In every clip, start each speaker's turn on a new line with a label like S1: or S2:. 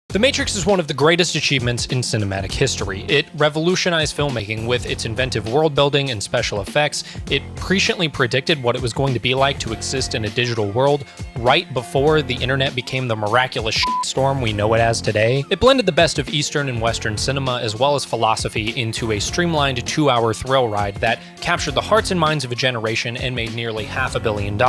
S1: The Matrix is one of the greatest achievements in cinematic history. It revolutionized filmmaking with its inventive world building and special effects. It presciently predicted what it was going to be like to exist in a digital world right before the internet became the miraculous storm we know it as today. It blended the best of Eastern and Western cinema as well as philosophy into a streamlined 2-hour thrill ride that captured the hearts and minds of a generation and made nearly $500 million.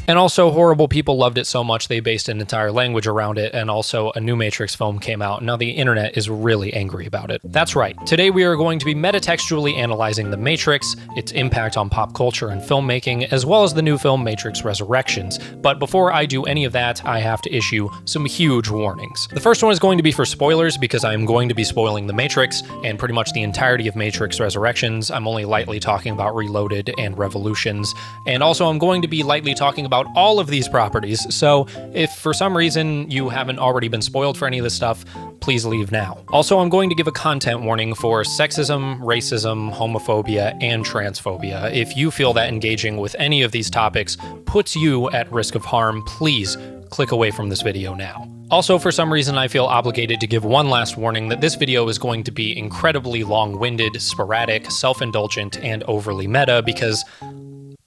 S1: And also, horrible people loved it so much they based an entire language around it, and also a new Matrix film came out. Now the internet is really angry about it. That's right. Today we are going to be metatextually analyzing The Matrix, its impact on pop culture and filmmaking, as well as the new film Matrix Resurrections. But before I do any of that, I have to issue some huge warnings. The first one is going to be for spoilers, because I am going to be spoiling The Matrix, and pretty much the entirety of Matrix Resurrections. I'm only lightly talking about Reloaded and Revolutions, and also I'm going to be lightly talking about all of these properties, so if for some reason you haven't already been spoiled for any of this stuff, please leave now. Also, I'm going to give a content warning for sexism, racism, homophobia, and transphobia. If you feel that engaging with any of these topics puts you at risk of harm, please click away from this video now. Also, for some reason, I feel obligated to give one last warning that this video is going to be incredibly long-winded, sporadic, self-indulgent, and overly meta, because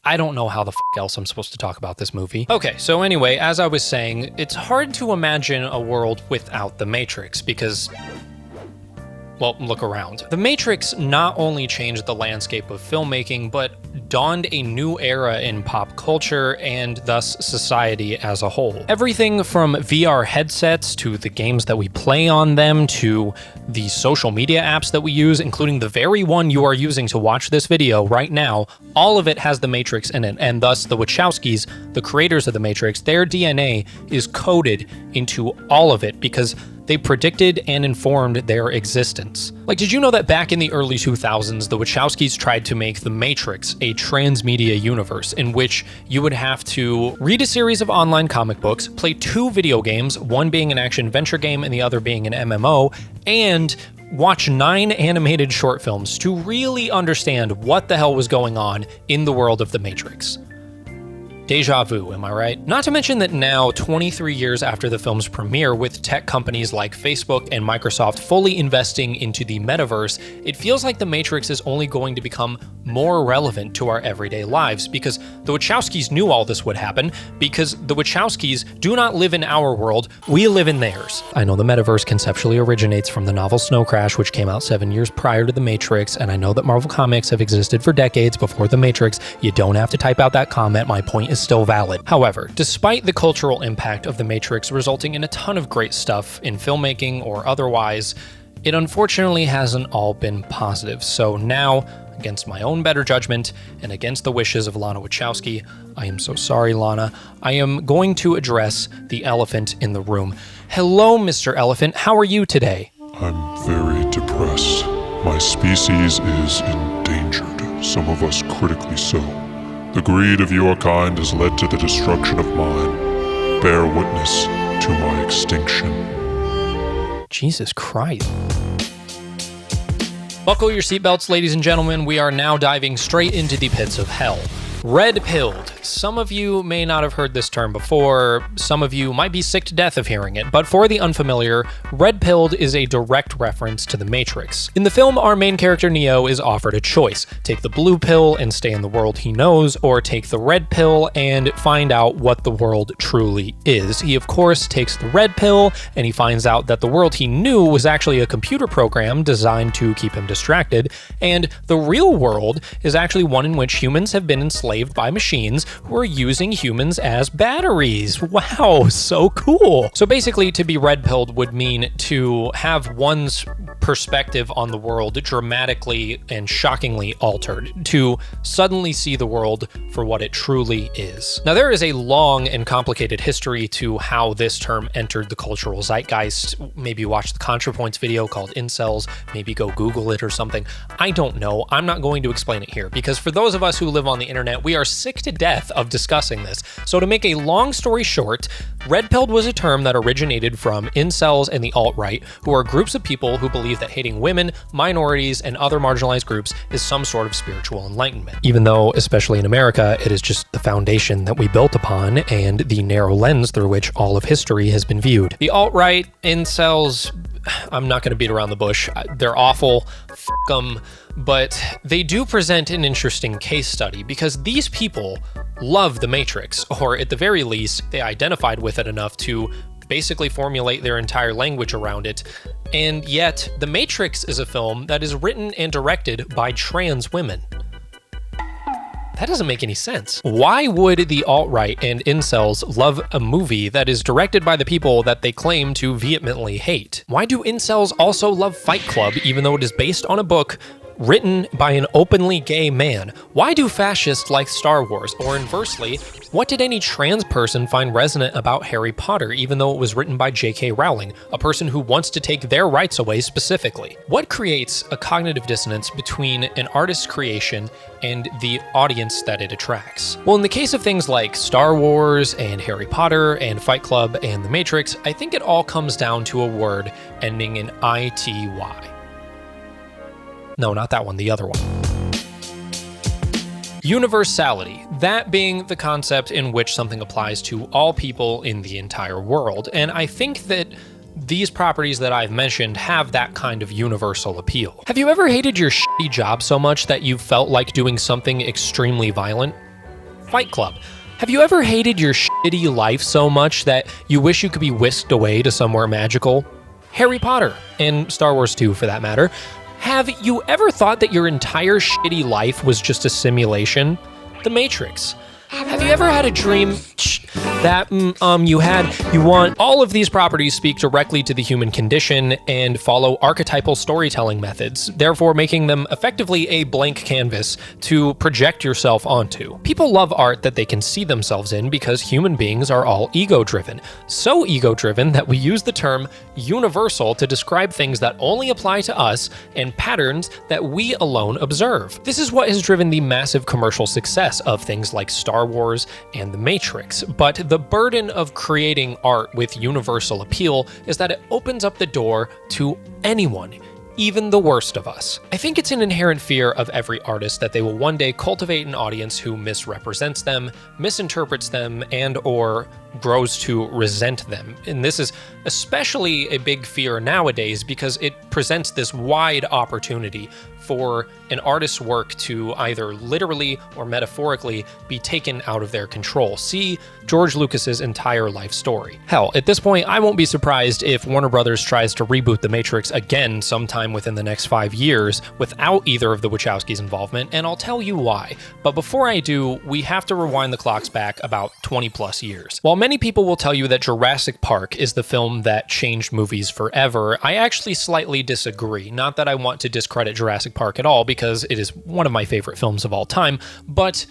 S1: I don't know how the else I'm supposed to talk about this movie. Okay, so anyway, as I was saying, it's hard to imagine a world without The Matrix because, well, look around. The Matrix not only changed the landscape of filmmaking, but dawned a new era in pop culture and thus society as a whole. Everything from VR headsets to the games that we play on them to the social media apps that we use, including the very one you are using to watch this video right now, all of it has The Matrix in it, and thus the Wachowskis, the creators of The Matrix, their DNA is coded into all of it because they predicted and informed their existence. Like, did you know that back in the early 2000s, the Wachowskis tried to make The Matrix a transmedia universe in which you would have to read a series of online comic books, play 2 video games, one being an action-adventure game and the other being an MMO, and watch 9 animated short films to really understand what the hell was going on in the world of The Matrix. Deja vu, am I right? Not to mention that now, 23 years after the film's premiere, with tech companies like Facebook and Microsoft fully investing into the metaverse, it feels like The Matrix is only going to become more relevant to our everyday lives, because the Wachowskis knew all this would happen, because the Wachowskis do not live in our world, we live in theirs. I know the metaverse conceptually originates from the novel Snow Crash, which came out 7 years prior to The Matrix, and I know that Marvel Comics have existed for decades before The Matrix. You don't have to type out that comment, my point is still valid. However, despite the cultural impact of The Matrix resulting in a ton of great stuff in filmmaking or otherwise, it unfortunately hasn't all been positive. So now, against my own better judgment and against the wishes of Lana Wachowski, I am so sorry, Lana, I am going to address the elephant in the room. Hello, Mr. Elephant, how are you today?
S2: I'm very depressed. My species is endangered, some of us critically so. The greed of your kind has led to the destruction of mine. Bear witness to my extinction.
S1: Jesus Christ. Buckle your seatbelts, ladies and gentlemen. We are now diving straight into the pits of hell. Redpilled. Some of you may not have heard this term before, some of you might be sick to death of hearing it, but for the unfamiliar, Redpilled is a direct reference to The Matrix. In the film, our main character Neo is offered a choice: take the blue pill and stay in the world he knows, or take the red pill and find out what the world truly is. He of course takes the red pill, and he finds out that the world he knew was actually a computer program designed to keep him distracted, and the real world is actually one in which humans have been enslaved by machines who are using humans as batteries. Wow, so cool. So basically, to be red-pilled would mean to have one's perspective on the world dramatically and shockingly altered, to suddenly see the world for what it truly is. Now, there is a long and complicated history to how this term entered the cultural zeitgeist. Maybe watch the ContraPoints video called Incels, maybe go Google it or something. I don't know. I'm not going to explain it here, because for those of us who live on the internet, we are sick to death of discussing this. So to make a long story short, Redpilled was a term that originated from incels and the alt-right, who are groups of people who believe believe that hating women, minorities, and other marginalized groups is some sort of spiritual enlightenment. Even though, especially in America, it is just the foundation that we built upon and the narrow lens through which all of history has been viewed. The alt-right, incels, I'm not going to beat around the bush. They're awful. F them. But they do present an interesting case study because these people love The Matrix, or at the very least, they identified with it enough to basically formulate their entire language around it. And yet, The Matrix is a film that is written and directed by trans women. That doesn't make any sense. Why would the alt-right and incels love a movie that is directed by the people that they claim to vehemently hate? Why do incels also love Fight Club even though it is based on a book written by an openly gay man? Why do fascists like Star Wars? Or inversely, what did any trans person find resonant about Harry Potter even though it was written by J.K. Rowling, a person who wants to take their rights away specifically? What creates a cognitive dissonance between an artist's creation and the audience that it attracts? Well, in the case of things like Star Wars and Harry Potter and Fight Club and The Matrix, I think it all comes down to a word ending in I-T-Y. No, not that one, the other one. Universality, that being the concept in which something applies to all people in the entire world. And I think that these properties that I've mentioned have that kind of universal appeal. Have you ever hated your shitty job so much that you felt like doing something extremely violent? Fight Club. Have you ever hated your shitty life so much that you wish you could be whisked away to somewhere magical? Harry Potter, and Star Wars 2 for that matter. Have you ever thought that your entire shitty life was just a simulation? The Matrix. Have you ever had a dream that you want? All of these properties speak directly to the human condition and follow archetypal storytelling methods, therefore making them effectively a blank canvas to project yourself onto. People love art that they can see themselves in because human beings are all ego-driven. So ego-driven that we use the term universal to describe things that only apply to us and patterns that we alone observe. This is what has driven the massive commercial success of things like Star Wars and The Matrix, but the burden of creating art with universal appeal is that it opens up the door to anyone, even the worst of us. I think it's an inherent fear of every artist that they will one day cultivate an audience who misrepresents them, misinterprets them, and/or grows to resent them. And this is especially a big fear nowadays because it presents this wide opportunity for an artist's work to either literally or metaphorically be taken out of their control. See George Lucas's entire life story. Hell, at this point, I won't be surprised if Warner Brothers tries to reboot The Matrix again sometime within the next 5 years without either of the Wachowskis' involvement, and I'll tell you why. But before I do, we have to rewind the clocks back about 20 plus years. While many people will tell you that Jurassic Park is the film that changed movies forever, I actually slightly disagree. Not that I want to discredit Jurassic Park at all, because it is one of my favorite films of all time, but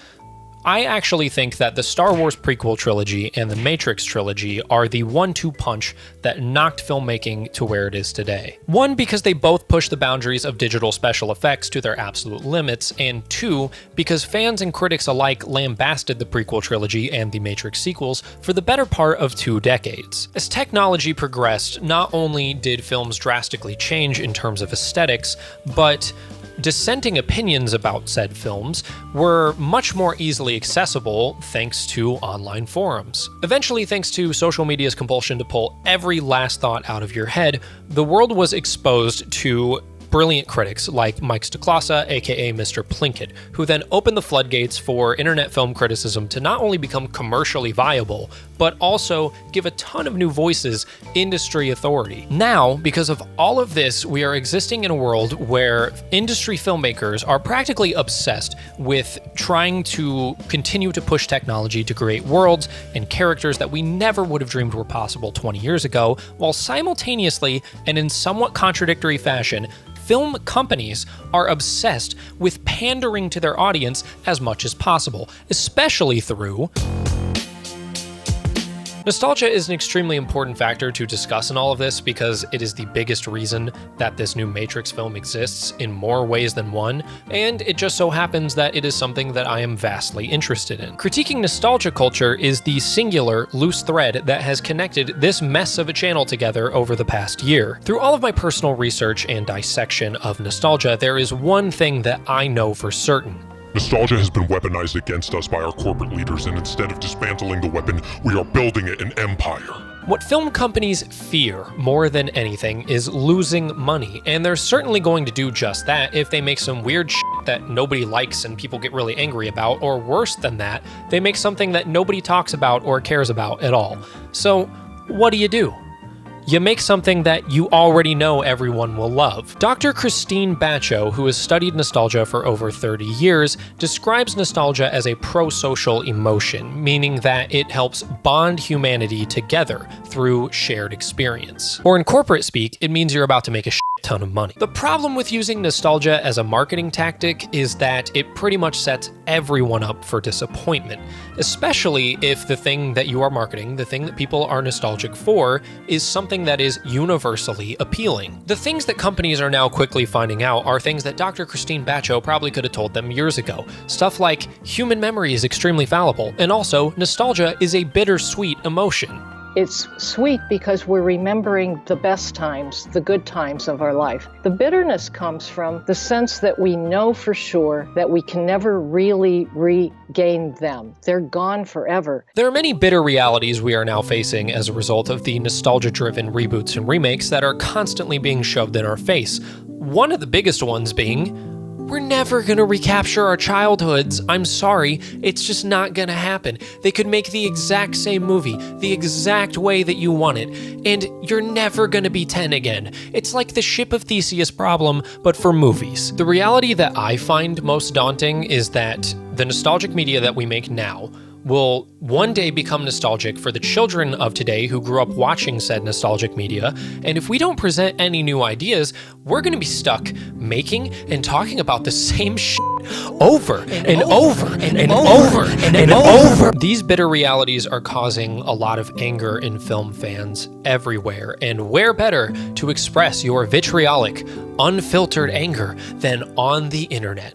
S1: I actually think that the Star Wars prequel trilogy and the Matrix trilogy are the 1-2 punch that knocked filmmaking to where it is today. One, because they both push the boundaries of digital special effects to their absolute limits, and two, because fans and critics alike lambasted the prequel trilogy and the Matrix sequels for the better part of 2 decades. As technology progressed, not only did films drastically change in terms of aesthetics, but dissenting opinions about said films were much more easily accessible thanks to online forums. Eventually, thanks to social media's compulsion to pull every last thought out of your head, the world was exposed to brilliant critics like Mike Stoklasa, aka Mr. Plinkett, who then opened the floodgates for internet film criticism to not only become commercially viable, but also give a ton of new voices industry authority. Now, because of all of this, we are existing in a world where industry filmmakers are practically obsessed with trying to continue to push technology to create worlds and characters that we never would have dreamed were possible 20 years ago, while simultaneously, and in somewhat contradictory fashion, film companies are obsessed with pandering to their audience as much as possible, especially through Nostalgia is an extremely important factor to discuss in all of this because it is the biggest reason that this new Matrix film exists in more ways than one, and it just so happens that it is something that I am vastly interested in. Critiquing nostalgia culture is the singular loose thread that has connected this mess of a channel together over the past year. Through all of my personal research and dissection of nostalgia, there is one thing that I know for certain.
S2: Nostalgia has been weaponized against us by our corporate leaders, and instead of dismantling the weapon, we are building it an empire.
S1: What film companies fear more than anything is losing money, and they're certainly going to do just that if they make some weird shit that nobody likes and people get really angry about, or worse than that, they make something that nobody talks about or cares about at all. So, what do? You make something that you already know everyone will love. Dr. Christine Bacho, who has studied nostalgia for over 30 years, describes nostalgia as a pro-social emotion, meaning that it helps bond humanity together through shared experience. Or in corporate speak, it means you're about to make a ton of money. The problem with using nostalgia as a marketing tactic is that it pretty much sets everyone up for disappointment, especially if the thing that you are marketing, the thing that people are nostalgic for, is something that is universally appealing. The things that companies are now quickly finding out are things that Dr. Christine Bacho probably could have told them years ago. Stuff like human memory is extremely fallible, and also nostalgia is a bittersweet emotion.
S3: It's sweet because we're remembering the best times, the good times of our life. The bitterness comes from the sense that we know for sure that we can never really regain them. They're gone forever.
S1: There are many bitter realities we are now facing as a result of the nostalgia-driven reboots and remakes that are constantly being shoved in our face. One of the biggest ones being, we're never gonna recapture our childhoods. I'm sorry, it's just not gonna happen. They could make the exact same movie, the exact way that you want it, and you're never gonna be 10 again. It's like the Ship of Theseus problem, but for movies. The reality that I find most daunting is that the nostalgic media that we make now will one day become nostalgic for the children of today who grew up watching said nostalgic media, and if we don't present any new ideas, we're gonna be stuck making and talking about the same shit over and over and over and over. These bitter realities are causing a lot of anger in film fans everywhere, and where better to express your vitriolic, unfiltered anger than on the internet?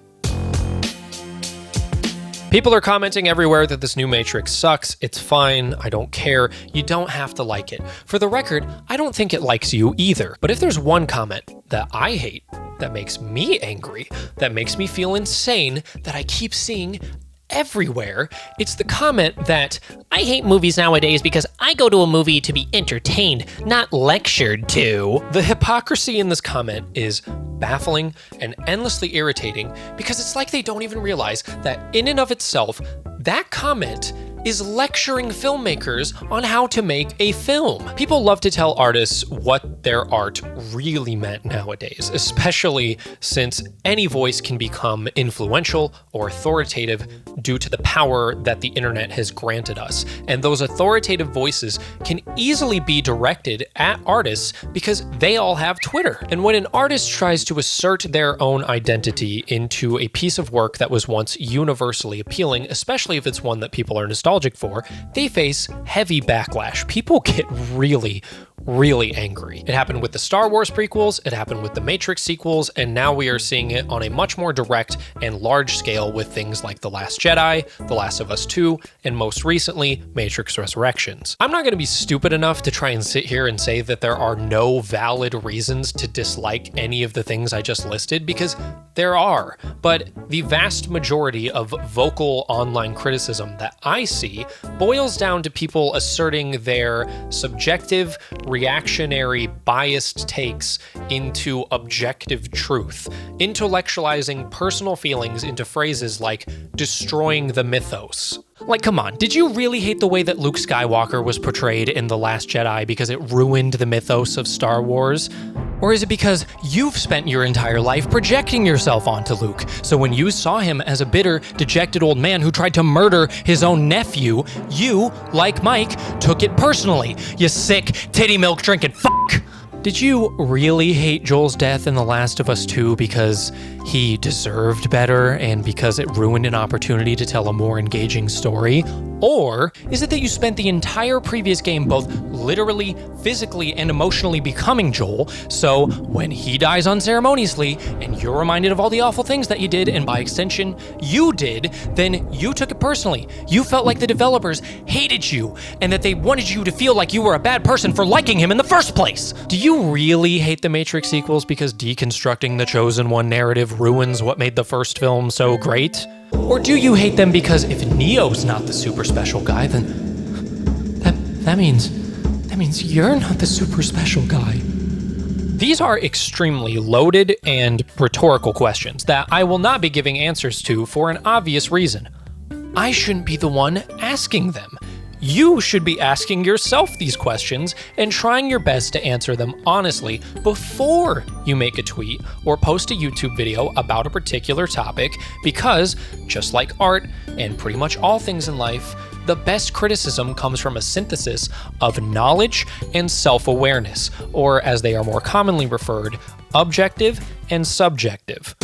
S1: People are commenting everywhere that this new Matrix sucks. It's fine. I don't care. You don't have to like it. For the record, I don't think it likes you either. But if there's one comment that I hate, that makes me angry, that makes me feel insane, that I keep seeing everywhere, it's the comment that I hate movies nowadays because I go to a movie to be entertained, not lectured to. The hypocrisy in this comment is baffling and endlessly irritating because it's like they don't even realize that in and of itself, that comment is lecturing filmmakers on how to make a film. People love to tell artists what their art really meant nowadays, especially since any voice can become influential or authoritative due to the power that the internet has granted us. And those authoritative voices can easily be directed at artists because they all have Twitter. And when an artist tries to assert their own identity into a piece of work that was once universally appealing, especially if it's one that people are nostalgic for, they face heavy backlash. People get really angry. It happened with the Star Wars prequels, it happened with the Matrix sequels, and now we are seeing it on a much more direct and large scale with things like The Last Jedi, The Last of Us 2, and most recently, Matrix Resurrections. I'm not going to be stupid enough to try and sit here and say that there are no valid reasons to dislike any of the things I just listed, because there are, but the vast majority of vocal online criticism that I see boils down to people asserting their subjective, reactionary, biased takes into objective truth, intellectualizing personal feelings into phrases like destroying the mythos. Like, come on, did you really hate the way that Luke Skywalker was portrayed in The Last Jedi because it ruined the mythos of Star Wars? Or is it because you've spent your entire life projecting yourself onto Luke, so when you saw him as a bitter, dejected old man who tried to murder his own nephew, you, like Mike, took it personally, you sick, titty milk drinking fuck? Did you really hate Joel's death in The Last of Us 2 because he deserved better and because it ruined an opportunity to tell a more engaging story? Or is it that you spent the entire previous game both literally, physically, and emotionally becoming Joel, so when he dies unceremoniously and you're reminded of all the awful things that you did, and by extension, you did, then you took it personally. You felt like the developers hated you and that they wanted you to feel like you were a bad person for liking him in the first place. Do you really hate the Matrix sequels because deconstructing the Chosen One narrative ruins what made the first film so great? Or do you hate them because if Neo's not the super special guy, then that means you're not the super special guy? These are extremely loaded and rhetorical questions that I will not be giving answers to for an obvious reason. I shouldn't be the one asking them. You should be asking yourself these questions and trying your best to answer them honestly before you make a tweet or post a YouTube video about a particular topic, because just like art and pretty much all things in life, the best criticism comes from a synthesis of knowledge and self-awareness, or as they are more commonly referred, objective and subjective.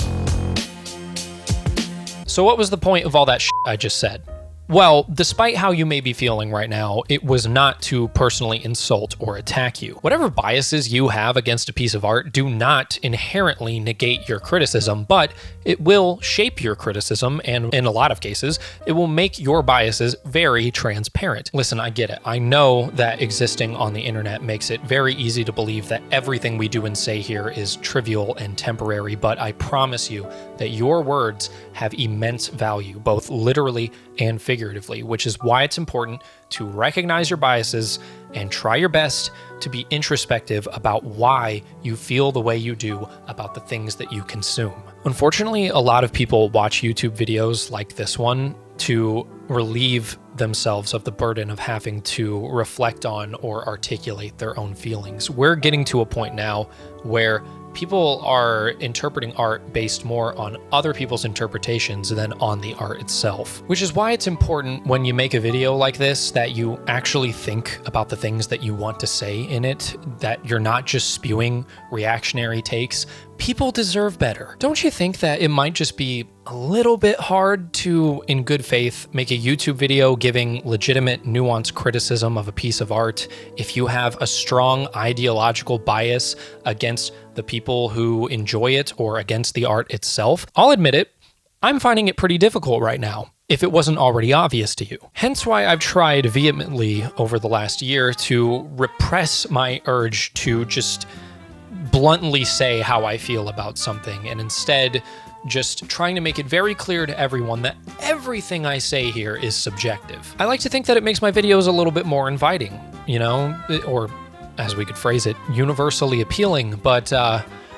S1: So what was the point of all that shit I just said? Well, despite how you may be feeling right now, it was not to personally insult or attack you. Whatever biases you have against a piece of art do not inherently negate your criticism, but it will shape your criticism, and in a lot of cases, it will make your biases very transparent. Listen, I get it. I know that existing on the internet makes it very easy to believe that everything we do and say here is trivial and temporary, but I promise you that your words have immense value, both literally and figuratively, which is why it's important to recognize your biases and try your best to be introspective about why you feel the way you do about the things that you consume. Unfortunately, a lot of people watch YouTube videos like this one to relieve themselves of the burden of having to reflect on or articulate their own feelings. We're getting to a point now where people are interpreting art based more on other people's interpretations than on the art itself, which is why it's important when you make a video like this that you actually think about the things that you want to say in it, that you're not just spewing reactionary takes. People deserve better. Don't you think that it might just be a little bit hard to, in good faith, make a YouTube video giving legitimate, nuanced criticism of a piece of art if you have a strong ideological bias against the people who enjoy it or against the art itself? I'll admit it, I'm finding it pretty difficult right now, if it wasn't already obvious to you. Hence why I've tried vehemently over the last year to repress my urge to just bluntly say how I feel about something, and instead just trying to make it very clear to everyone that everything I say here is subjective. I like to think that it makes my videos a little bit more inviting, you know, or as we could phrase it, universally appealing, but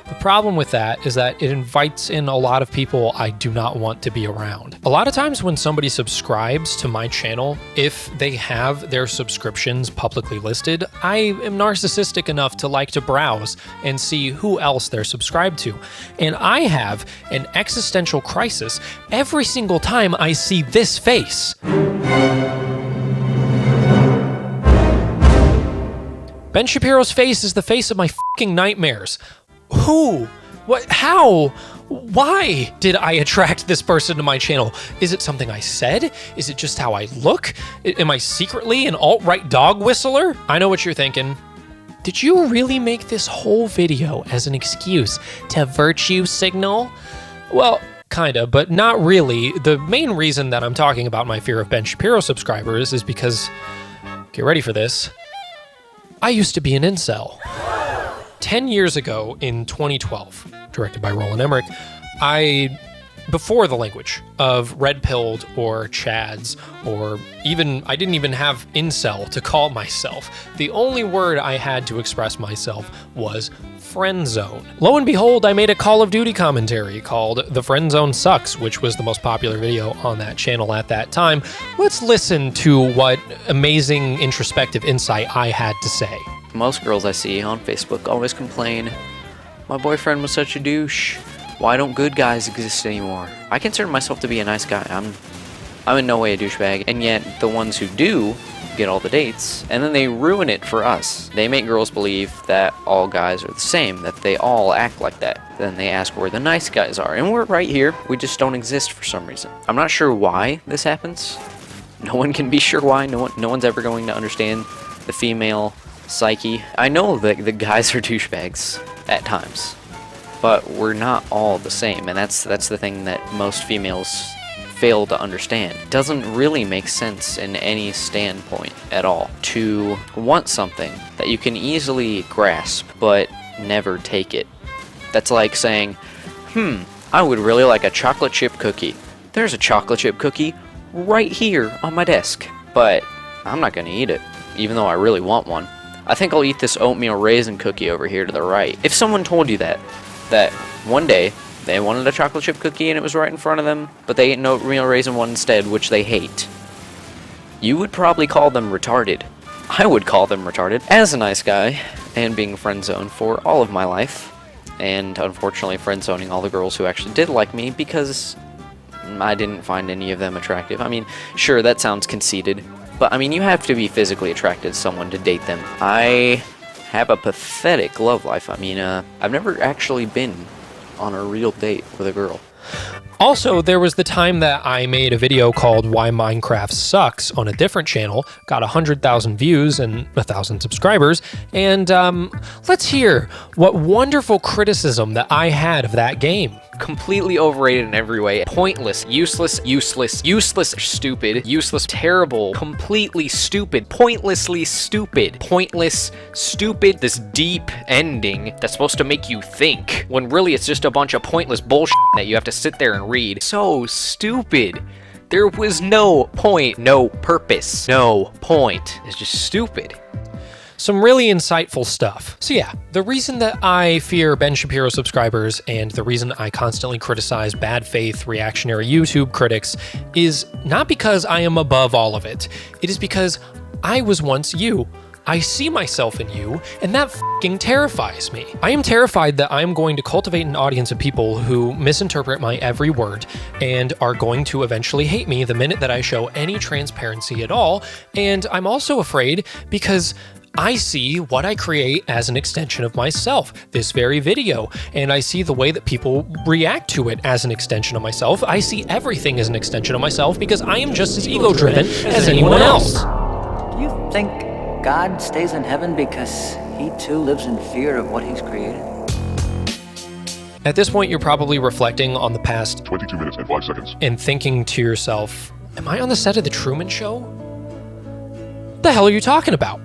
S1: the problem with that is that it invites in a lot of people I do not want to be around. A lot of times when somebody subscribes to my channel, if they have their subscriptions publicly listed, I am narcissistic enough to like to browse and see who else they're subscribed to. And I have an existential crisis every single time I see this face. Ben Shapiro's face is the face of my fucking nightmares. Who? What? How? Why did I attract this person to my channel? Is it something I said? Is it just how I look? Am I secretly an alt-right dog whistler? I know what you're thinking. Did you really make this whole video as an excuse to virtue signal? Well, kinda, but not really. The main reason that I'm talking about my fear of Ben Shapiro subscribers is because, get ready for this, I used to be an incel. 10 years ago in 2012, directed by Roland Emmerich, before the language of Redpilled or Chads, or even, I didn't even have incel to call myself. The only word I had to express myself was friend zone. Lo and behold, I made a Call of Duty commentary called The Friend Zone Sucks, which was the most popular video on that channel at that time. Let's listen to what amazing introspective insight I had to say.
S4: Most girls I see on Facebook always complain, my boyfriend was such a douche. Why don't good guys exist anymore? I consider myself to be a nice guy. I'm I'm in no way a douchebag, and yet the ones who do get all the dates, and then they ruin it for us. They make girls believe that all guys are the same, that they all act like that. Then they ask where the nice guys are, and we're right here. We just don't exist for some reason. I'm not sure why this happens. No one can be sure why. No one's ever going to understand the female psyche. I know that the guys are douchebags at times, but we're not all the same, and that's the thing that most females fail to understand. It doesn't really make sense in any standpoint at all to want something that you can easily grasp but never take it. That's like saying, I would really like a chocolate chip cookie. There's a chocolate chip cookie right here on my desk, but I'm not gonna eat it, even though I really want one. I think I'll eat this oatmeal raisin cookie over here to the right. If someone told you that one day they wanted a chocolate chip cookie and it was right in front of them, but they ate an oatmeal raisin one instead, which they hate, you would probably call them retarded. I would call them retarded. As a nice guy, and being friend-zoned for all of my life, and unfortunately friend-zoning all the girls who actually did like me because I didn't find any of them attractive. I mean, sure, that sounds conceited, but I mean, you have to be physically attracted to someone to date them. I have a pathetic love life. I mean, I've never actually been on a real date with a girl.
S1: Also, there was the time that I made a video called Why Minecraft Sucks on a different channel, got 100,000 views and 1,000 subscribers, and let's hear what wonderful criticism that I had of that game.
S4: Completely overrated in every way. Pointless, useless, stupid, useless, terrible, completely stupid, pointlessly stupid, pointless, stupid, this deep ending that's supposed to make you think, when really it's just a bunch of pointless bullshit that you have to sit there and read. So stupid. There was no point, no purpose, no point. It's just stupid.
S1: Some really insightful stuff. So yeah, the reason that I fear Ben Shapiro subscribers and the reason I constantly criticize bad faith reactionary YouTube critics is not because I am above all of it. It is because I was once you. I see myself in you, and that fucking terrifies me. I am terrified that I'm going to cultivate an audience of people who misinterpret my every word and are going to eventually hate me the minute that I show any transparency at all. And I'm also afraid because I see what I create as an extension of myself, this very video, and I see the way that people react to it as an extension of myself. I see everything as an extension of myself because I am just as ego-driven as anyone else.
S5: Do you think God stays in heaven because he too lives in fear of what he's created?
S1: At this point, you're probably reflecting on the past
S2: 22 minutes and 5 seconds.
S1: and thinking to yourself, am I on the set of The Truman Show? What the hell are you talking about?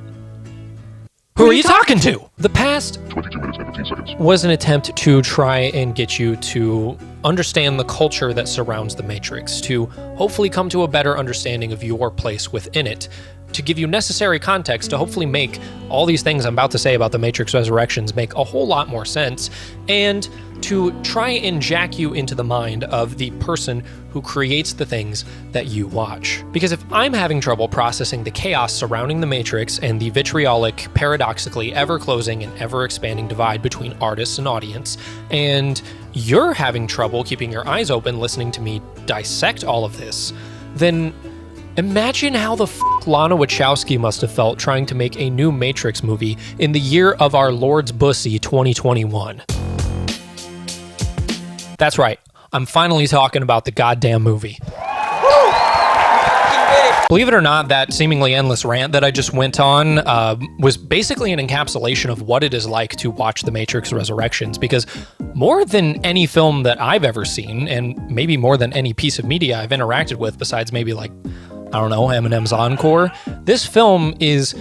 S1: Who are you talking to? The past
S2: 22 minutes and 15 seconds.
S1: was an attempt to try and get you to understand the culture that surrounds the Matrix, to hopefully come to a better understanding of your place within it, to give you necessary context to hopefully make all these things I'm about to say about the Matrix Resurrections make a whole lot more sense, and to try and jack you into the mind of the person who creates the things that you watch. Because if I'm having trouble processing the chaos surrounding the Matrix and the vitriolic, paradoxically ever-closing and ever-expanding divide between artists and audience, and you're having trouble keeping your eyes open listening to me dissect all of this, then imagine how the Lana Wachowski must have felt trying to make a new Matrix movie in the year of our Lord's Bussy 2021. That's right, I'm finally talking about the goddamn movie. Believe it or not, that seemingly endless rant that I just went on was basically an encapsulation of what it is like to watch The Matrix Resurrections, because more than any film that I've ever seen, and maybe more than any piece of media I've interacted with besides maybe like, I don't know, Eminem's Encore, this film is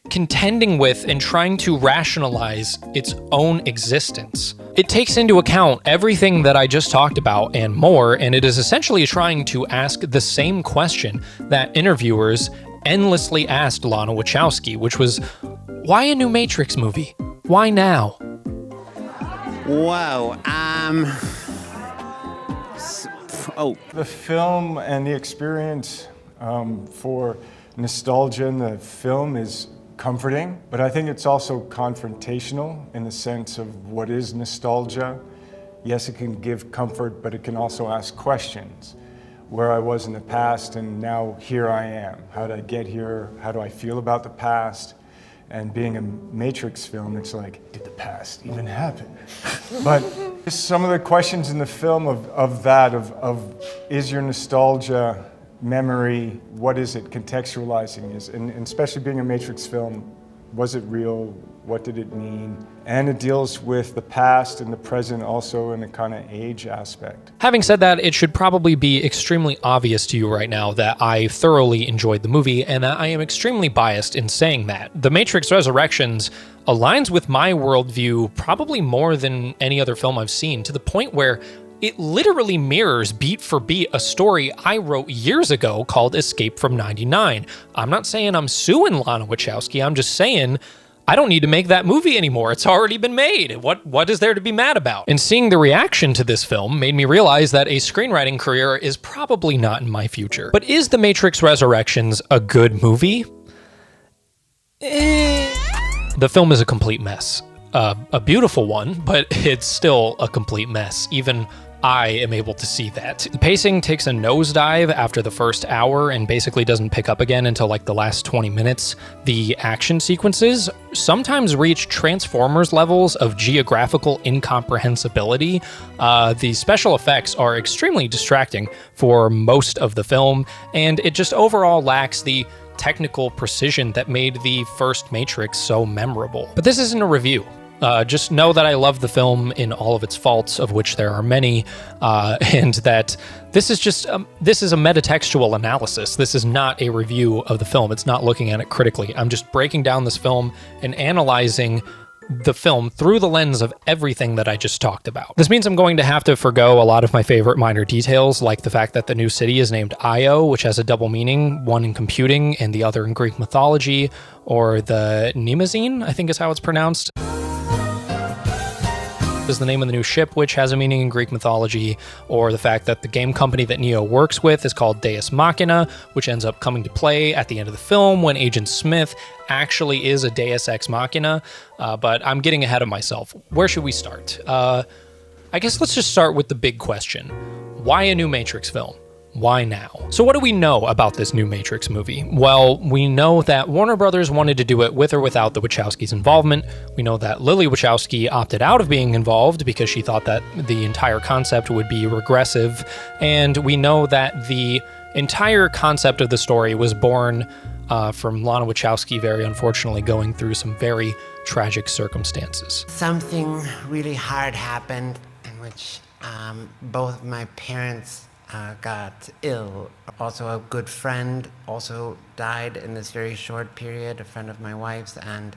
S1: contending with and trying to rationalize its own existence. It takes into account everything that I just talked about and more, and it is essentially trying to ask the same question that interviewers endlessly asked Lana Wachowski, which was, why a new Matrix movie? Why now?
S6: Whoa,
S7: The film and the experience for nostalgia in the film is comforting, but I think it's also confrontational in the sense of what is nostalgia. Yes, it can give comfort, but it can also ask questions. where I was in the past, and now here I am. How did I get here? How do I feel about the past? And being a Matrix film, it's like, did the past even happen? But some of the questions in the film of is your nostalgia, memory, what is it contextualizing is, and especially being a Matrix film, was it real? What did it mean? And it deals with the past and the present also in a kind of age aspect.
S1: Having said that, it should probably be extremely obvious to you right now that I thoroughly enjoyed the movie and that I am extremely biased in saying that. The Matrix Resurrections aligns with my worldview probably more than any other film I've seen, to the point where it literally mirrors beat for beat a story I wrote years ago called Escape from 99. I'm not saying I'm suing Lana Wachowski, I'm just saying I don't need to make that movie anymore. It's already been made. What is there to be mad about? And seeing the reaction to this film made me realize that a screenwriting career is probably not in my future. But is The Matrix Resurrections a good movie? The film is a complete mess. A beautiful one, but it's still a complete mess. Even I am able to see that. The pacing takes a nosedive after the first hour and basically doesn't pick up again until like the last 20 minutes. The action sequences sometimes reach Transformers levels of geographical incomprehensibility. The special effects are extremely distracting for most of the film, and it just overall lacks the technical precision that made the first Matrix so memorable. But this isn't a review. Just know that I love the film in all of its faults, of which there are many, and that this is a metatextual analysis. This is not a review of the film. It's not looking at it critically. I'm just breaking down this film and analyzing the film through the lens of everything that I just talked about. This means I'm going to have to forgo a lot of my favorite minor details, like the fact that the new city is named Io, which has a double meaning, one in computing and the other in Greek mythology, or the Nemazine, I think is how it's pronounced, is the name of the new ship, which has a meaning in Greek mythology, or the fact that the game company that Neo works with is called Deus Machina, which ends up coming to play at the end of the film when Agent Smith actually is a Deus Ex Machina, but I'm getting ahead of myself. Where should we start? I guess let's just start with the big question. Why a new Matrix film? Why now? So what do we know about this new Matrix movie? Well, we know that Warner Brothers wanted to do it with or without the Wachowskis' involvement. We know that Lilly Wachowski opted out of being involved because she thought that the entire concept would be regressive. And we know that the entire concept of the story was born from Lana Wachowski, very unfortunately, going through some very tragic circumstances.
S6: Something really hard happened in which both of my parents got ill. Also, a good friend also died in this very short period, a friend of my wife's, and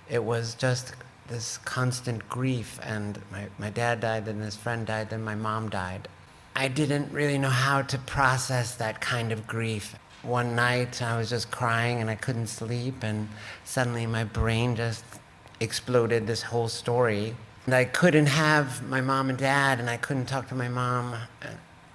S6: it was just this constant grief. And my dad died, then his friend died, then my mom died. I didn't really know how to process that kind of grief. One night I was just crying and I couldn't sleep, and suddenly my brain just exploded this whole story. And I couldn't have my mom and dad, and I couldn't talk to my mom.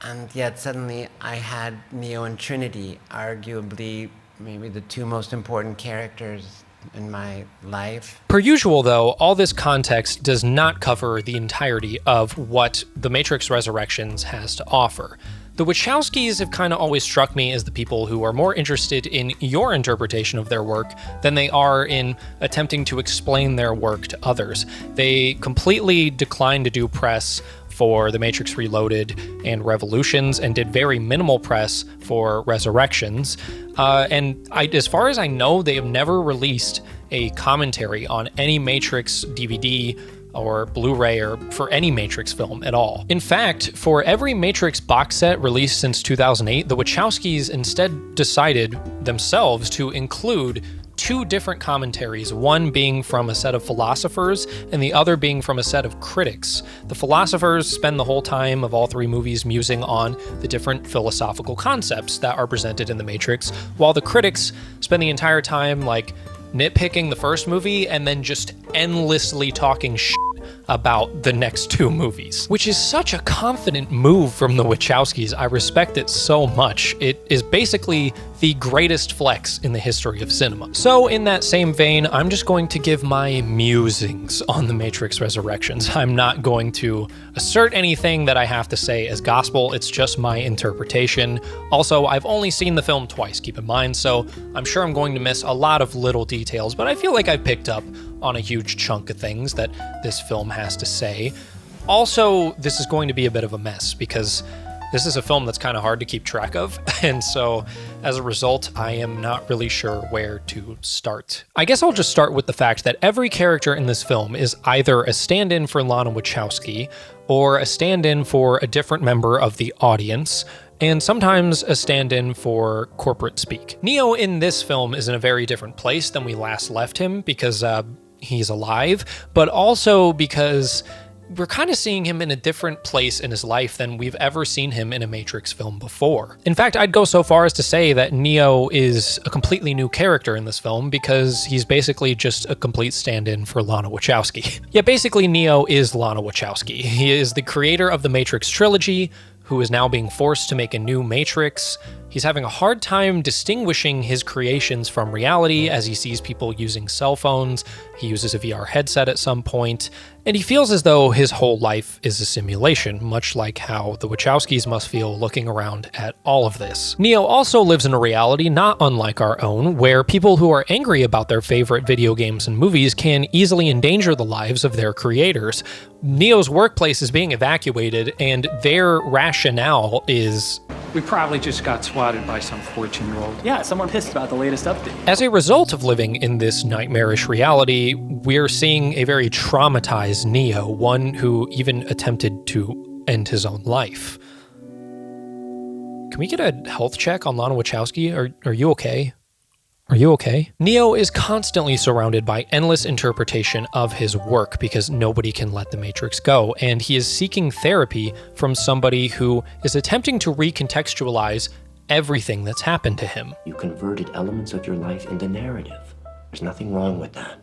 S6: And yet suddenly I had Neo and Trinity, arguably maybe the two most important characters in my life.
S1: Per usual, though, all this context does not cover the entirety of what The Matrix Resurrections has to offer. The Wachowskis have kind of always struck me as the people who are more interested in your interpretation of their work than they are in attempting to explain their work to others. They completely declined to do press for The Matrix Reloaded and Revolutions, and did very minimal press for Resurrections. As far as I know, they have never released a commentary on any Matrix DVD or Blu-ray or for any Matrix film at all. In fact, for every Matrix box set released since 2008, the Wachowskis instead decided themselves to include two different commentaries, one being from a set of philosophers and the other being from a set of critics. The philosophers spend the whole time of all three movies musing on the different philosophical concepts that are presented in The Matrix, while the critics spend the entire time like nitpicking the first movie and then just endlessly talking shit about the next 2 movies, which is such a confident move from the Wachowskis. I respect it so much. It is basically the greatest flex in the history of cinema. So in that same vein, I'm just going to give my musings on The Matrix Resurrections. I'm not going to assert anything that I have to say as gospel, it's just my interpretation. Also, I've only seen the film twice, keep in mind, so I'm sure I'm going to miss a lot of little details, but I feel like I've picked up on a huge chunk of things that this film has to say. Also, this is going to be a bit of a mess because this is a film that's kind of hard to keep track of, and so as a result, I am not really sure where to start. I guess I'll just start with the fact that every character in this film is either a stand-in for Lana Wachowski, or a stand-in for a different member of the audience, and sometimes a stand-in for corporate speak. Neo in this film is in a very different place than we last left him because he's alive, but also because we're kind of seeing him in a different place in his life than we've ever seen him in a Matrix film before. In fact, I'd go so far as to say that Neo is a completely new character in this film because he's basically just a complete stand-in for Lana Wachowski. Yeah, basically Neo is Lana Wachowski. He is the creator of the Matrix trilogy, who is now being forced to make a new Matrix. He's having a hard time distinguishing his creations from reality as he sees people using cell phones. He uses a VR headset at some point, and he feels as though his whole life is a simulation, much like how the Wachowskis must feel looking around at all of this. Neo also lives in a reality not unlike our own, where people who are angry about their favorite video games and movies can easily endanger the lives of their creators. Neo's workplace is being evacuated, and their rationale is,
S8: we probably just got swatted by some 14-year-old.
S9: Yeah, someone pissed about the latest update.
S1: As a result of living in this nightmarish reality, we're seeing a very traumatized Neo, one who even attempted to end his own life. Can we get a health check on Lana Wachowski? Are you okay? Are you okay? Neo is constantly surrounded by endless interpretation of his work because nobody can let the Matrix go, and he is seeking therapy from somebody who is attempting to recontextualize everything that's happened to him.
S10: You converted elements of your life into narrative. There's nothing wrong with that.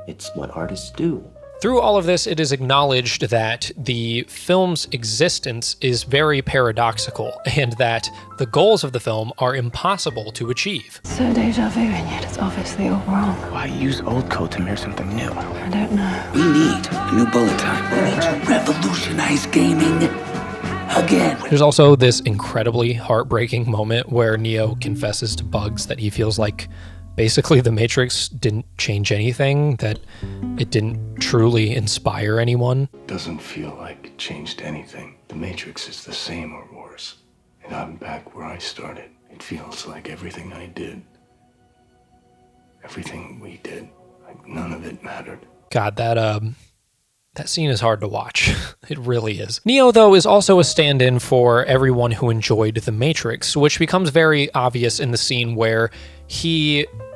S10: It's what artists do.
S1: Through all of this, it is acknowledged that the film's existence is very paradoxical and that the goals of the film are impossible to achieve.
S11: So deja vu, and yet it's obviously all wrong.
S9: Why use old code to mirror something new?
S11: I don't know.
S12: We need a new bullet time. We need to revolutionize gaming again.
S1: There's also this incredibly heartbreaking moment where Neo confesses to Bugs that he feels like basically the Matrix didn't change anything, that it didn't truly inspire anyone.
S13: Doesn't feel like it changed anything. The Matrix is the same or worse. And I'm back where I started. It feels like everything I did, everything we did, like none of it mattered.
S1: God, that scene is hard to watch. It really is. Neo, though, is also a stand-in for everyone who enjoyed The Matrix, which becomes very obvious in the scene where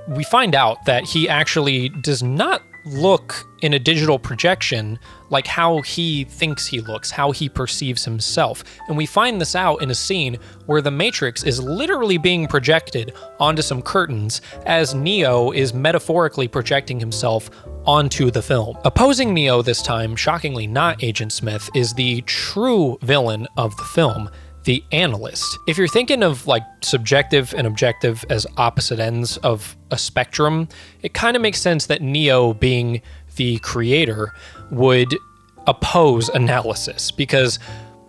S1: we find out that he actually does not look in a digital projection like how he thinks he looks, how he perceives himself. And we find this out in a scene where the Matrix is literally being projected onto some curtains as Neo is metaphorically projecting himself onto the film. Opposing Neo this time, shockingly not Agent Smith, is the true villain of the film, the analyst. If you're thinking of like subjective and objective as opposite ends of a spectrum, it kind of makes sense that Neo, being the creator, would oppose analysis because,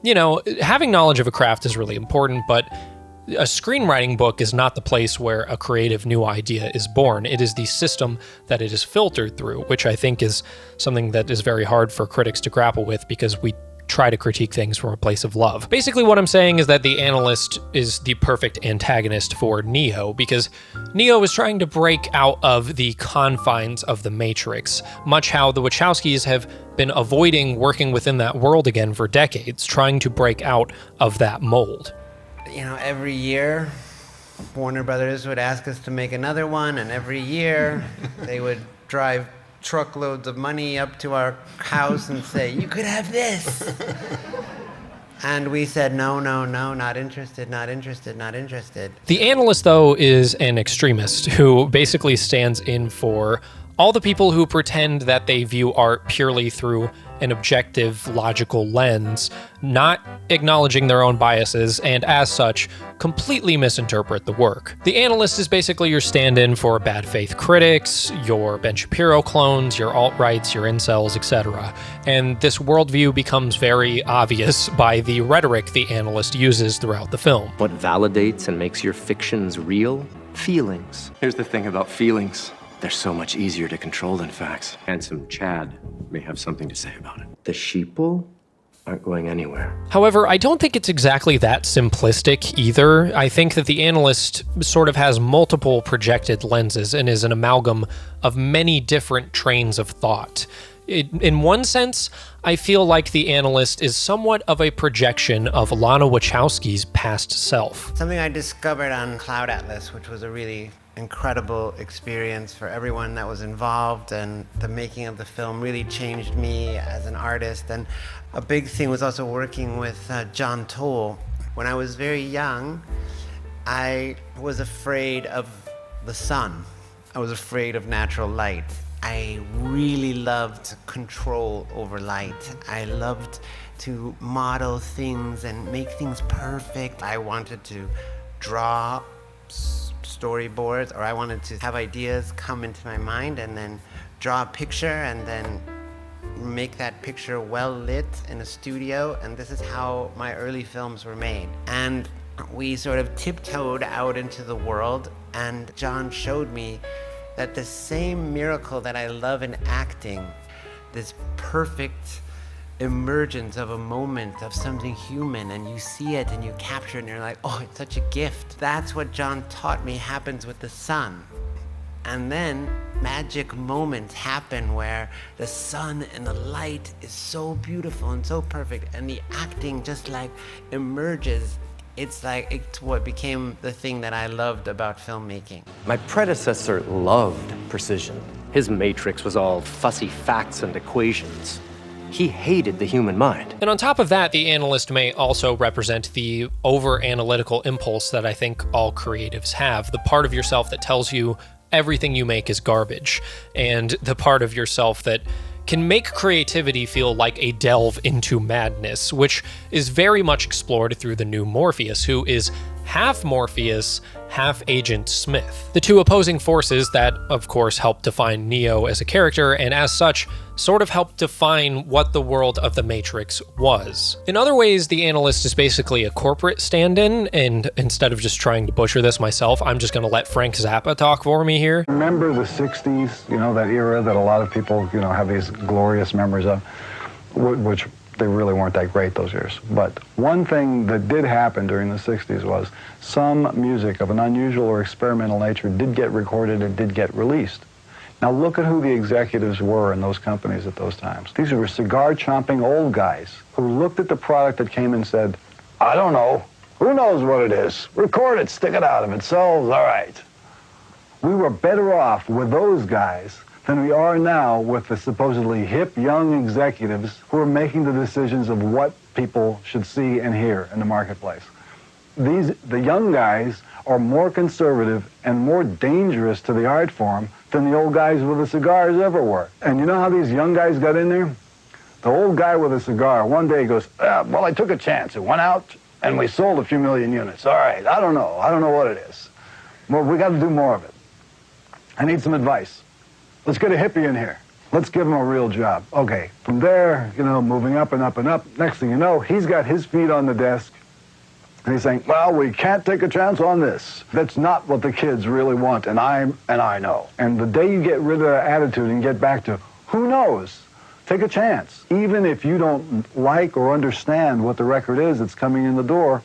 S1: you know, having knowledge of a craft is really important, but a screenwriting book is not the place where a creative new idea is born. It is the system that it is filtered through, which I think is something that is very hard for critics to grapple with because we try to critique things from a place of love. Basically, what I'm saying is that the analyst is the perfect antagonist for Neo because Neo is trying to break out of the confines of the Matrix, much how the Wachowskis have been avoiding working within that world again for decades, trying to break out of that mold.
S6: You know, every year, Warner Brothers would ask us to make another one, and every year they would drive truckloads of money up to our house and say, you could have this. And we said, no, not interested, not interested, not interested.
S1: The analyst, though, is an extremist who basically stands in for All the people who pretend that they view art purely through an objective, logical lens, not acknowledging their own biases, and as such, completely misinterpret the work. The analyst is basically your stand-in for bad faith critics, your Ben Shapiro clones, your alt-rights, your incels, etc. And this worldview becomes very obvious by the rhetoric the analyst uses throughout the film.
S10: What validates and makes your fictions real? Feelings. Here's the thing about feelings. They're so much easier to control than facts. Handsome Chad may have something to say about it. The sheeple aren't going anywhere.
S1: However, I don't think it's exactly that simplistic either. I think that the analyst sort of has multiple projected lenses and is an amalgam of many different trains of thought. In one sense, I feel like the analyst is somewhat of a projection of Lana Wachowski's past self.
S6: Something I discovered on Cloud Atlas, which was a really incredible experience for everyone that was involved, and the making of the film really changed me as an artist. And a big thing was also working with John Toll. When I was very young, I was afraid of the sun. I was afraid of natural light. I really loved control over light. I loved to model things and make things perfect. I wanted to draw storyboards, or I wanted to have ideas come into my mind and then draw a picture and then make that picture well lit in a studio. And this is how my early films were made. And we sort of tiptoed out into the world, and John showed me that the same miracle that I love in acting, this perfect emergence of a moment of something human, and you see it and you capture it and you're like, oh, it's such a gift. That's what John taught me happens with the sun. And then magic moments happen where the sun and the light is so beautiful and so perfect, and the acting just like emerges. It's what became the thing that I loved about filmmaking.
S10: My predecessor loved precision. His matrix was all fussy facts and equations. He hated the human mind.
S1: And on top of that, the analyst may also represent the over-analytical impulse that I think all creatives have, the part of yourself that tells you everything you make is garbage, and the part of yourself that can make creativity feel like a delve into madness, which is very much explored through the new Morpheus, who is half Morpheus, half Agent Smith. The two opposing forces that, of course, help define Neo as a character, and as such, sort of help define what the world of the Matrix was. In other ways, the analyst is basically a corporate stand-in, and instead of just trying to butcher this myself, I'm just gonna let Frank Zappa talk for me here.
S14: Remember the 60s, that era that a lot of people, have these glorious memories of, which they really weren't that great those years. But one thing that did happen during the 60s was some music of an unusual or experimental nature did get recorded and did get released. Now look at who the executives were in those companies at those times. These were cigar-chomping old guys who looked at the product that came and said, I don't know, who knows what it is? Record it, stick it out. If it sells, all right. We were better off with those guys than we are now with the supposedly hip young executives who are making the decisions of what people should see and hear in the marketplace. The young guys are more conservative and more dangerous to the art form than the old guys with the cigars ever were. And you know how these young guys got in there? The old guy with a cigar, one day goes, well, I took a chance. It went out and we sold a few million units. All right, I don't know what it is. Well, we got to do more of it. I need some advice. Let's get a hippie in here. Let's give him a real job. Okay, from there, moving up and up and up. Next thing you know, he's got his feet on the desk. And he's saying, well, we can't take a chance on this. That's not what the kids really want, and I know. And the day you get rid of that attitude and get back to, who knows? Take a chance. Even if you don't like or understand what the record is that's coming in the door,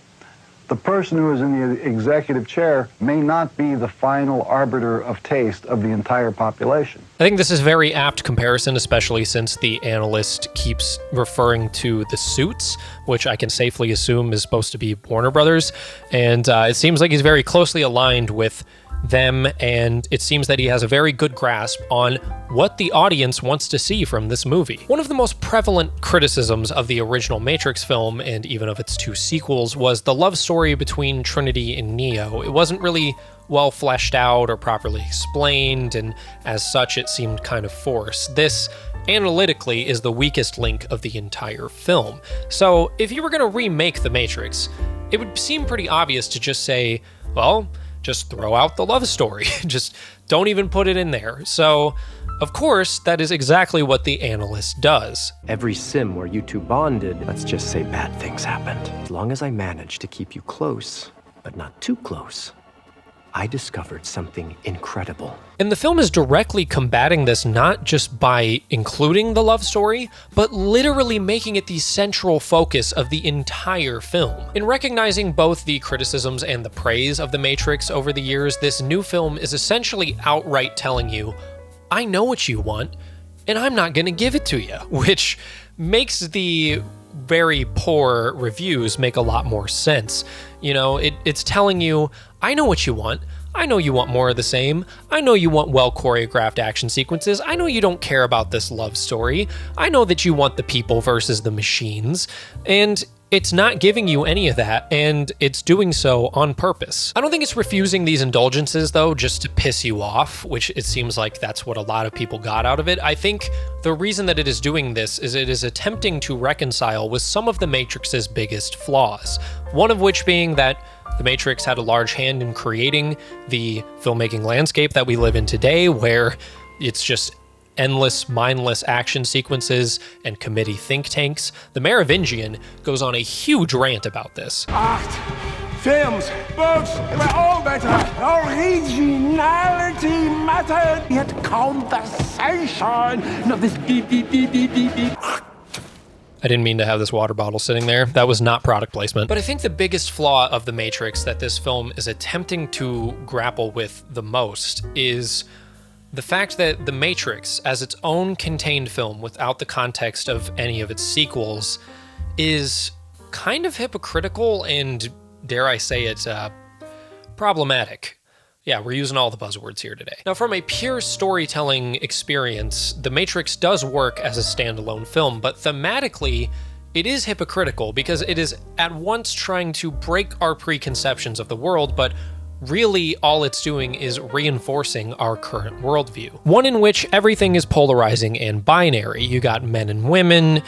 S14: the person who is in the executive chair may not be the final arbiter of taste of the entire population.
S1: I think this is a very apt comparison, especially since the analyst keeps referring to the Suits, which I can safely assume is supposed to be Warner Brothers, and it seems like he's very closely aligned with them, and it seems that he has a very good grasp on what the audience wants to see from this movie. One of the most prevalent criticisms of the original Matrix film, and even of its two sequels, was the love story between Trinity and Neo. It wasn't really well fleshed out or properly explained, and as such it seemed kind of forced. This, analytically, is the weakest link of the entire film. So if you were going to remake The Matrix, it would seem pretty obvious to just say, well, just throw out the love story. Just don't even put it in there. So, of course, that is exactly what the analyst does.
S10: Every sim where you two bonded, let's just say bad things happened. As long as I managed to keep you close, but not too close, I discovered something incredible.
S1: And the film is directly combating this not just by including the love story, but literally making it the central focus of the entire film. In recognizing both the criticisms and the praise of The Matrix over the years, this new film is essentially outright telling you, I know what you want, and I'm not gonna give it to you, which makes the very poor reviews make a lot more sense. You know, it's telling you, I know what you want. I know you want more of the same. I know you want well choreographed action sequences. I know you don't care about this love story. I know that you want the people versus the machines. And it's not giving you any of that, and it's doing so on purpose. I don't think it's refusing these indulgences, though, just to piss you off, which it seems like that's what a lot of people got out of it. I think the reason that it is doing this is it is attempting to reconcile with some of The Matrix's biggest flaws, one of which being that The Matrix had a large hand in creating the filmmaking landscape that we live in today, where it's just endless, mindless action sequences and committee think tanks. The Merovingian goes on a huge rant about this.
S15: Art, films, books, they were all better. Originality mattered. Yet conversation, not this beep, beep, beep, beep, beep, beep.
S1: I didn't mean to have this water bottle sitting there. That was not product placement. But I think the biggest flaw of The Matrix that this film is attempting to grapple with the most is the fact that The Matrix, as its own contained film without the context of any of its sequels, is kind of hypocritical and, dare I say it, problematic. Yeah, we're using all the buzzwords here today. Now, from a pure storytelling experience, The Matrix does work as a standalone film, but thematically, it is hypocritical because it is at once trying to break our preconceptions of the world, but really all it's doing is reinforcing our current worldview. One in which everything is polarizing and binary. You got men and women,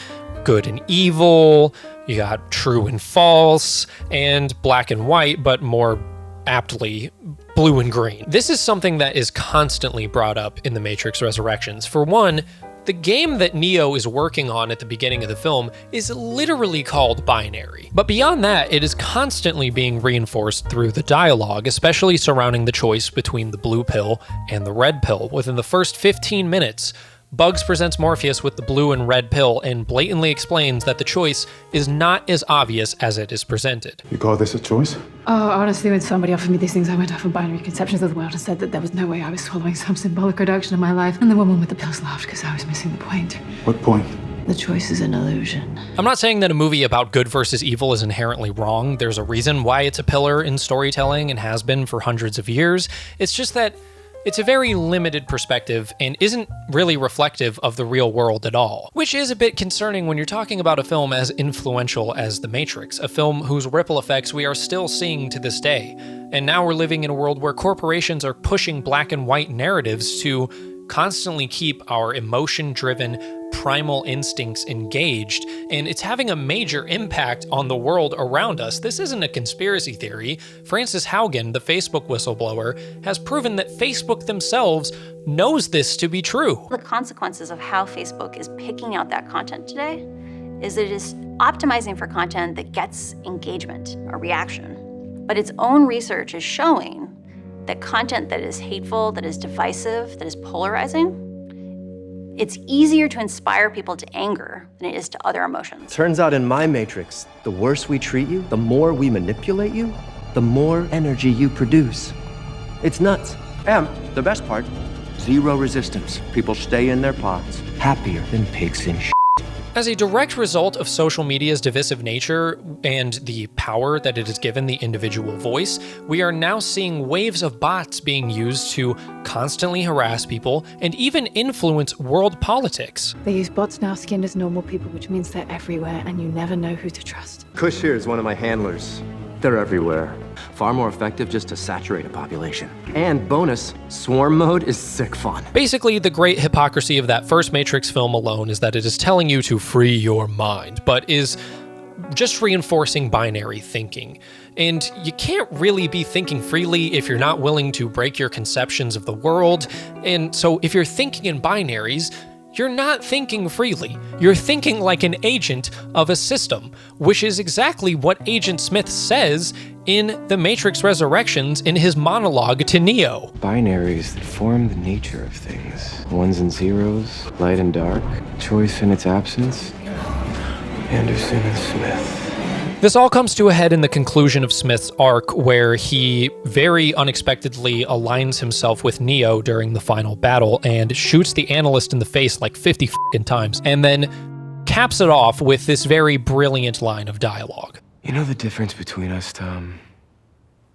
S1: good and evil, you got true and false, and black and white, but more aptly blue and green. This is something that is constantly brought up in The Matrix Resurrections. For one, the game that Neo is working on at the beginning of the film is literally called binary. But beyond that, it is constantly being reinforced through the dialogue, especially surrounding the choice between the blue pill and the red pill. Within the first 15 minutes, Bugs presents Morpheus with the blue and red pill and blatantly explains that the choice is not as obvious as it is presented.
S13: You call this a choice?
S11: Oh, honestly, when somebody offered me these things, I went off of binary conceptions of the world and said that there was no way I was swallowing some symbolic reduction of my life. And the woman with the pills laughed because I was missing the point.
S13: What point?
S11: The choice is an illusion.
S1: I'm not saying that a movie about good versus evil is inherently wrong. There's a reason why it's a pillar in storytelling and has been for hundreds of years. It's just that it's a very limited perspective and isn't really reflective of the real world at all, which is a bit concerning when you're talking about a film as influential as The Matrix, a film whose ripple effects we are still seeing to this day. And now we're living in a world where corporations are pushing black and white narratives to constantly keep our emotion-driven, primal instincts engaged, and it's having a major impact on the world around us. This isn't a conspiracy theory. Frances Haugen, the Facebook whistleblower, has proven that Facebook themselves knows this to be true.
S16: The consequences of how Facebook is picking out that content today is it is optimizing for content that gets engagement or reaction. But its own research is showing that content that is hateful, that is divisive, that is polarizing, it's easier to inspire people to anger than it is to other emotions.
S10: Turns out in my Matrix, the worse we treat you, the more we manipulate you, the more energy you produce. It's nuts. And the best part, zero resistance. People stay in their pods, happier than pigs in shit.
S1: As a direct result of social media's divisive nature and the power that it has given the individual voice, we are now seeing waves of bots being used to constantly harass people and even influence world politics.
S11: They use bots now skinned as normal people, which means they're everywhere and you never know who to trust.
S10: Kush here is one of my handlers. They're everywhere. Far more effective just to saturate a population. And bonus, swarm mode is sick fun.
S1: Basically, the great hypocrisy of that first Matrix film alone is that it is telling you to free your mind, but is just reinforcing binary thinking. And you can't really be thinking freely if you're not willing to break your conceptions of the world. And so if you're thinking in binaries, you're not thinking freely. You're thinking like an agent of a system, which is exactly what Agent Smith says in The Matrix Resurrections in his monologue to Neo.
S10: Binaries that form the nature of things. Ones and zeros, light and dark, choice in its absence. Anderson and Smith.
S1: This all comes to a head in the conclusion of Smith's arc, where he very unexpectedly aligns himself with Neo during the final battle and shoots the analyst in the face like 50 fucking times, and then caps it off with this very brilliant line of dialogue.
S10: You know the difference between us, Tom?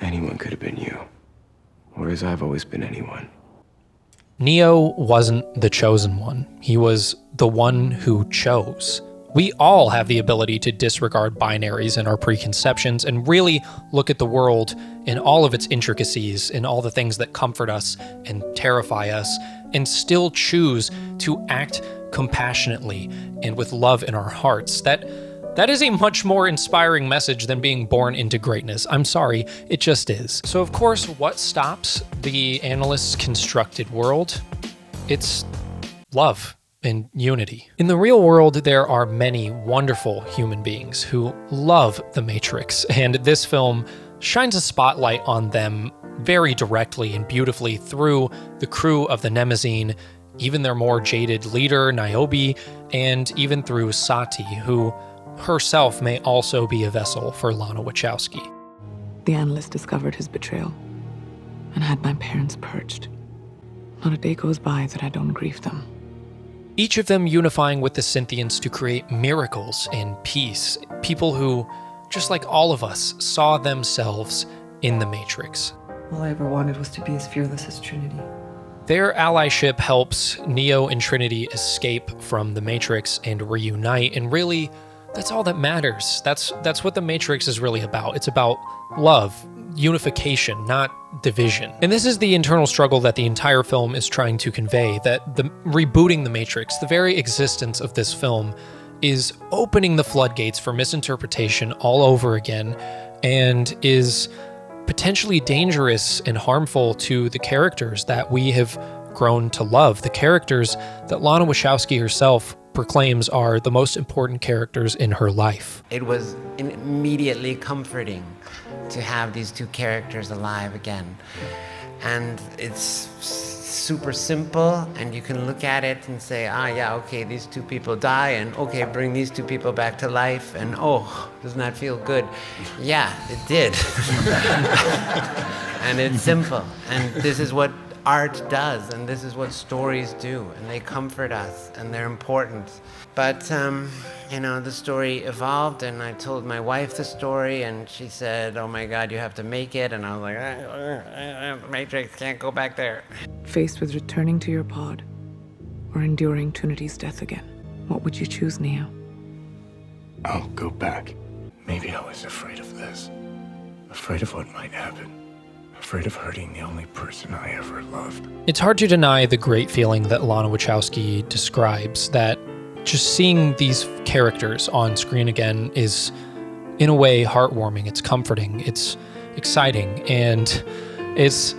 S10: Anyone could have been you, whereas I've always been anyone.
S1: Neo wasn't the chosen one. He was the one who chose. We all have the ability to disregard binaries and our preconceptions and really look at the world in all of its intricacies, in all the things that comfort us and terrify us, and still choose to act compassionately and with love in our hearts. That is a much more inspiring message than being born into greatness. I'm sorry, it just is. So of course, what stops the analyst's constructed world? It's love and unity. In the real world, there are many wonderful human beings who love the Matrix, and this film shines a spotlight on them very directly and beautifully through the crew of the Nemezine, even their more jaded leader, Niobe, and even through Sati, who herself may also be a vessel for Lana Wachowski.
S17: The analyst discovered his betrayal and had my parents purged. Not a day goes by that I don't grieve them.
S1: Each of them unifying with the Synthians to create miracles and peace. People who, just like all of us, saw themselves in the Matrix.
S18: All I ever wanted was to be as fearless as Trinity.
S1: Their allyship helps Neo and Trinity escape from the Matrix and reunite, and really, that's all that matters. That's what the Matrix is really about. It's about love, unification, not division. And this is the internal struggle that the entire film is trying to convey, that the rebooting the Matrix, the very existence of this film, is opening the floodgates for misinterpretation all over again, and is potentially dangerous and harmful to the characters that we have grown to love, the characters that Lana Wachowski herself proclaims are the most important characters in her life.
S6: It was immediately comforting to have these two characters alive again. And it's super simple, and you can look at it and say, yeah, okay, these two people die, and okay, bring these two people back to life, and oh, doesn't that feel good? Yeah, it did. And it's simple, and this is what art does, and this is what stories do, and they comfort us, and they're important. But, the story evolved, and I told my wife the story, and she said, oh my God, you have to make it, and I was like, Matrix can't go back there.
S17: Faced with returning to your pod or enduring Trinity's death again, what would you choose, Neo?
S13: I'll go back. Maybe I was afraid of this. Afraid of what might happen. Afraid of hurting the only person I ever loved.
S1: It's hard to deny the great feeling that Lana Wachowski describes, that just seeing these characters on screen again is, in a way, heartwarming. It's comforting. It's exciting. And it's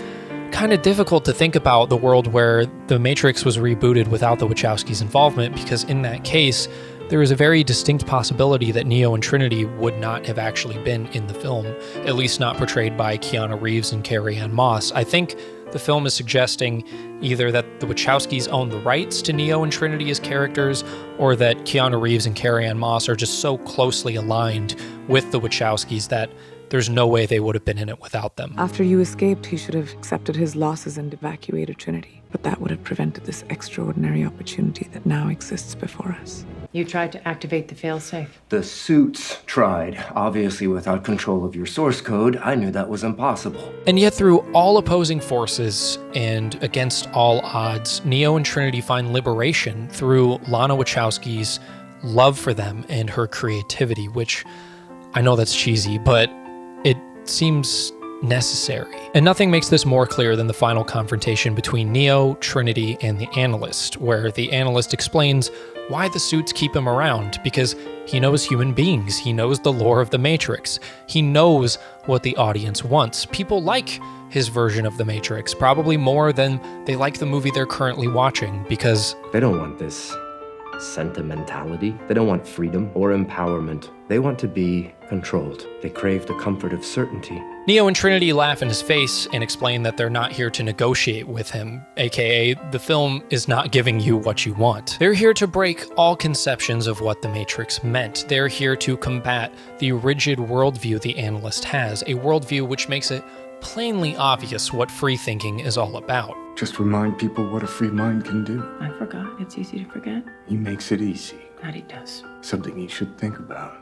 S1: kind of difficult to think about the world where The Matrix was rebooted without the Wachowskis' involvement, because in that case, there is a very distinct possibility that Neo and Trinity would not have actually been in the film, at least not portrayed by Keanu Reeves and Carrie-Anne Moss. I think the film is suggesting either that the Wachowskis own the rights to Neo and Trinity as characters, or that Keanu Reeves and Carrie-Anne Moss are just so closely aligned with the Wachowskis that there's no way they would have been in it without them.
S17: After you escaped, he should have accepted his losses and evacuated Trinity. But that would have prevented this extraordinary opportunity that now exists before us.
S19: You tried to activate the failsafe.
S10: The suits tried. Obviously, without control of your source code, I knew that was impossible.
S1: And yet, through all opposing forces and against all odds, Neo and Trinity find liberation through Lana Wachowski's love for them and her creativity, which I know that's cheesy, but it seems necessary. And nothing makes this more clear than the final confrontation between Neo, Trinity, and the Analyst, where the Analyst explains why the suits keep him around, because he knows human beings, he knows the lore of the Matrix, he knows what the audience wants. People like his version of the Matrix, probably more than they like the movie they're currently watching, because
S10: they don't want this sentimentality. They don't want freedom or empowerment. They want to be controlled. They crave the comfort of certainty.
S1: Neo and Trinity laugh in his face and explain that they're not here to negotiate with him, aka the film is not giving you what you want. They're here to break all conceptions of what the Matrix meant. They're here to combat the rigid worldview the Analyst has, a worldview which makes it plainly obvious what free thinking is all about.
S13: Just remind people what a free mind can do.
S19: I forgot. It's easy to forget.
S13: He makes it easy.
S19: That he does.
S13: Something you should think about.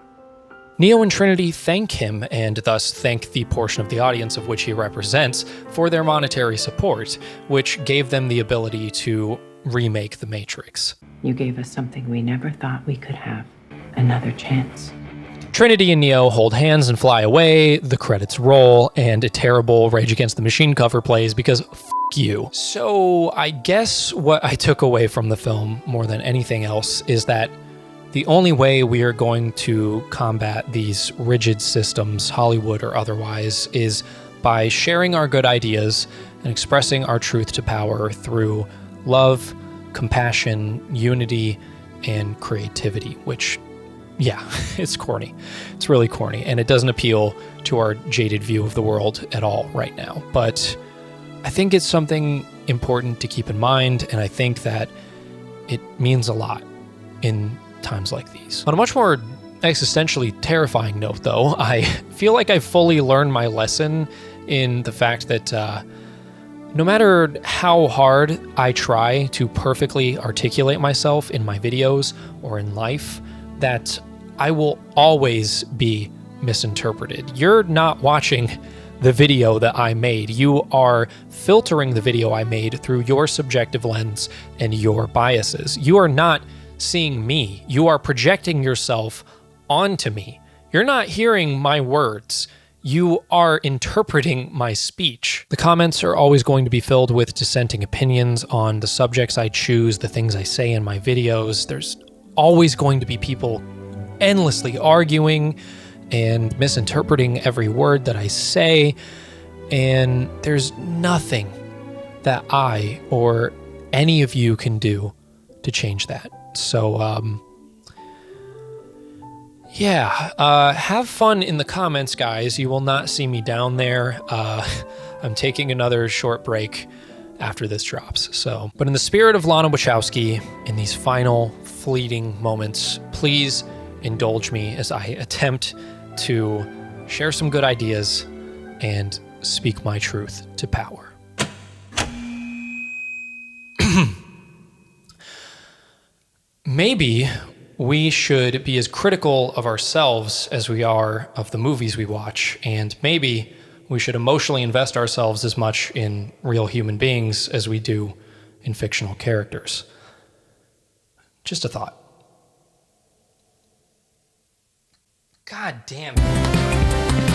S1: Neo and Trinity thank him, and thus thank the portion of the audience of which he represents, for their monetary support, which gave them the ability to remake The Matrix.
S19: You gave us something we never thought we could have. Another chance.
S1: Trinity and Neo hold hands and fly away, the credits roll, and a terrible Rage Against the Machine cover plays because f*** you. So I guess what I took away from the film more than anything else is that the only way we are going to combat these rigid systems, Hollywood or otherwise, is by sharing our good ideas and expressing our truth to power through love, compassion, unity, and creativity, which, yeah, it's corny. It's really corny, and it doesn't appeal to our jaded view of the world at all right now. But I think it's something important to keep in mind, and I think that it means a lot in times like these. On a much more existentially terrifying note, though, I feel like I've fully learned my lesson in the fact that no matter how hard I try to perfectly articulate myself in my videos or in life, that I will always be misinterpreted. You're not watching the video that I made. You are filtering the video I made through your subjective lens and your biases. You are not seeing me. You are projecting yourself onto me. You're not hearing my words. You are interpreting my speech. The comments are always going to be filled with dissenting opinions on the subjects I choose, the things I say in my videos. There's always going to be people endlessly arguing and misinterpreting every word that I say, and there's nothing that I or any of you can do to change that. So, have fun in the comments, guys. You will not see me down there. I'm taking another short break after this drops. So, but in the spirit of Lana Wachowski, in these final fleeting moments, please indulge me as I attempt to share some good ideas and speak my truth to power. Maybe we should be as critical of ourselves as we are of the movies we watch, and maybe we should emotionally invest ourselves as much in real human beings as we do in fictional characters. Just a thought. God damn it.